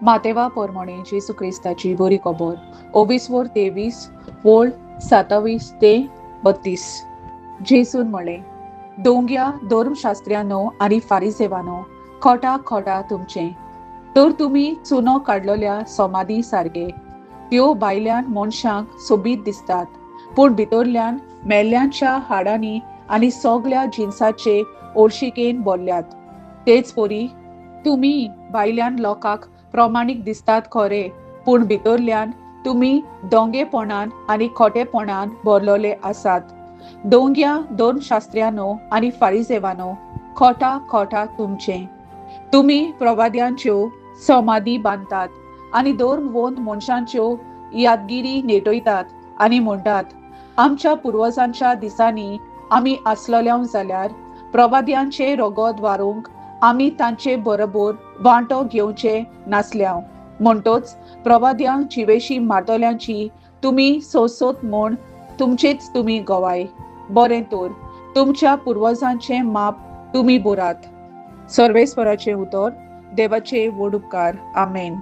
मातेवा पोरमोणे जेसू क्रिस्ताची बरी खबर 23 वोळ 27 ते 32. जेसून म्हळें, दोंग्या धर्मशास्त्र्यानो आनी फारिसेवानो, खोटा खोटा तुमचें, तर तुमी चुनो काडलेल्या समाधी सारके. त्यो भायल्यान मनशांक सोबीत दिसतात, पूण भितरल्यान मेल्ल्यांच्या हाडांनी आनी सगळ्या जिन्साचे ओळशिकेन भरल्यात. तेच परी तुमी भायल्यान लोकांक प्रमाणीक दिसतात खरे, पूण भितरल्यान तुमी दोंगेपणान आनी खोटेपणान भरलोले आसात. दोंग्या धर्मशास्त्र्यानो आनी फारिसेवानो, खोटा खोटा तुमचें. तुमी प्रवाद्यांच्यो समाधी बांदतात आनी धर्मवंत मनशांच्यो यादगिरी नेटयतात आनी म्हणटात, आमच्या पुर्वजांच्या दिसांनी आमी आसलोल्यांव जाल्यार प्रवाद्यांचे रगत वारूंक आमी तांचे बरोबर वांटो घेवचे नासल्यांव. म्हणटोच प्रवाद्यांक जिवेशी मारतल्यांची तुमी सोसोत म्हूण तुमचेच तुमी गोवाय. बरें तर तुमच्या पुर्वजांचें माप तुमी बरात. सर्वेस्वराचें उतर. देवाचे व्हड उपकार. आमेन.